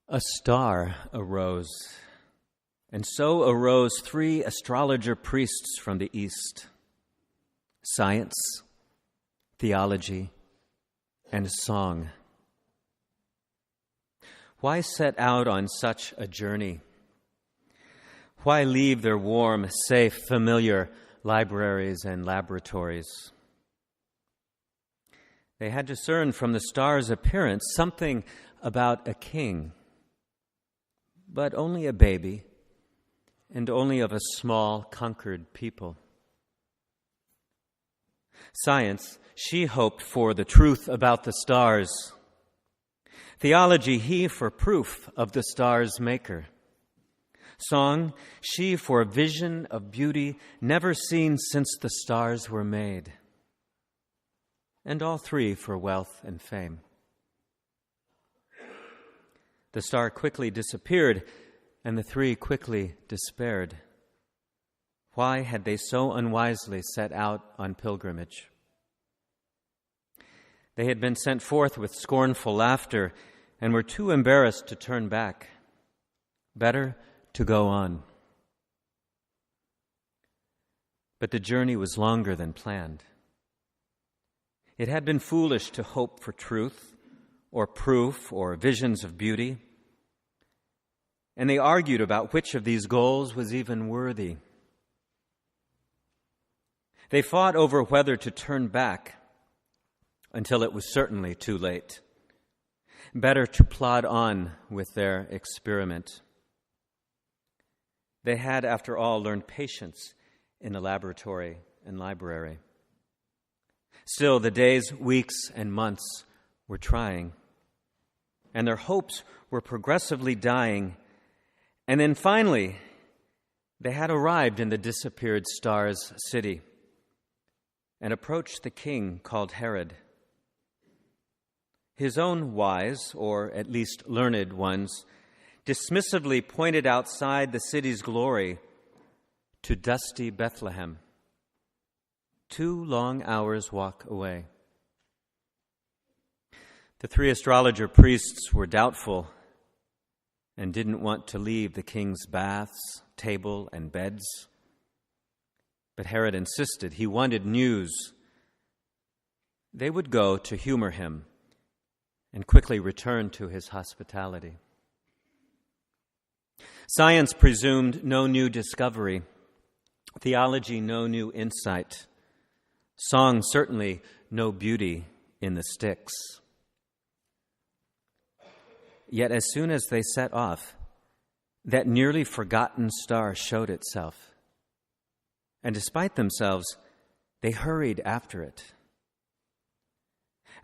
A star arose, and so arose 3 astrologer priests from the east: science, theology, and song. Why set out on such a journey? Why leave their warm, safe, familiar libraries and laboratories? They had discerned from the star's appearance something about a king, but only a baby, and only of a small, conquered people. Science, she hoped for the truth about the stars. Theology, he for proof of the stars' maker. Song, she for a vision of beauty never seen since the stars were made. And all 3 for wealth and fame. The star quickly disappeared, and the 3 quickly despaired. Why had they so unwisely set out on pilgrimage? They had been sent forth with scornful laughter and were too embarrassed to turn back. Better to go on. But the journey was longer than planned. It had been foolish to hope for truth or proof or visions of beauty. And they argued about which of these goals was even worthy. They fought over whether to turn back until it was certainly too late. Better to plod on with their experiment. They had, after all, learned patience in the laboratory and library. Still, the days, weeks, and months were trying, and their hopes were progressively dying. And then finally, they had arrived in the disappeared star's city and approached the king called Herod. His own wise, or at least learned ones, dismissively pointed outside the city's glory to dusty Bethlehem, 2 long hours' walk away. The 3 astrologer priests were doubtful and didn't want to leave the king's baths, table, and beds. But Herod insisted. He wanted news. They would go to humor him and quickly return to his hospitality. Science presumed no new discovery. Theology, no new insight. Song, certainly no beauty in the sticks. Yet as soon as they set off, that nearly forgotten star showed itself. And despite themselves, they hurried after it.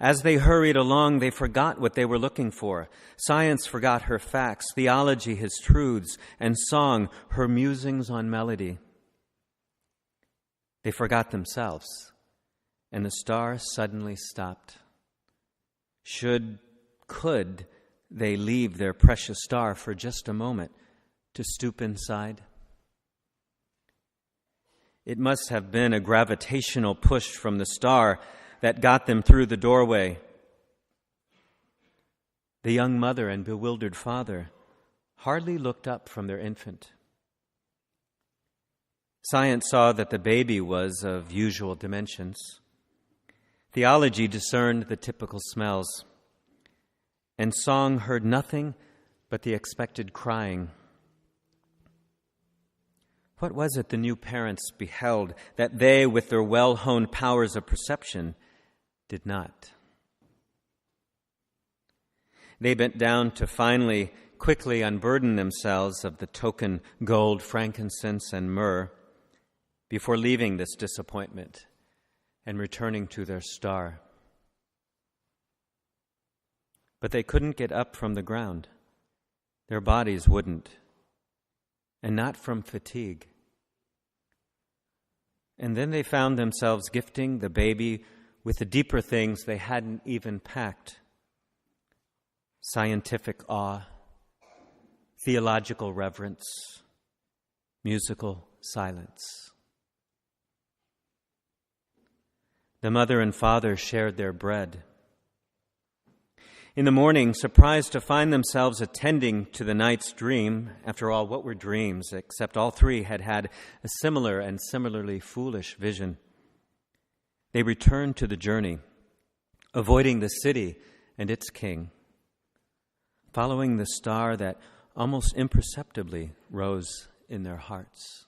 As they hurried along, they forgot what they were looking for. Science forgot her facts, theology his truths, and song her musings on melody. They forgot themselves, and the star suddenly stopped. Could they leave their precious star for just a moment to stoop inside? It must have been a gravitational push from the star that got them through the doorway. The young mother and bewildered father hardly looked up from their infant. Science saw that the baby was of usual dimensions. Theology discerned the typical smells. And song heard nothing but the expected crying. What was it the new parents beheld that they, with their well-honed powers of perception, did not? They bent down to finally, quickly unburden themselves of the token gold, frankincense, and myrrh before leaving this disappointment and returning to their star. But they couldn't get up from the ground. Their bodies wouldn't, and not from fatigue. And then they found themselves gifting the baby with the deeper things they hadn't even packed: scientific awe, theological reverence, musical silence. The mother and father shared their bread. In the morning, surprised to find themselves attending to the night's dream. After all, what were dreams, except all three had had a similar and similarly foolish vision? They returned to the journey, avoiding the city and its king, following the star that almost imperceptibly rose in their hearts.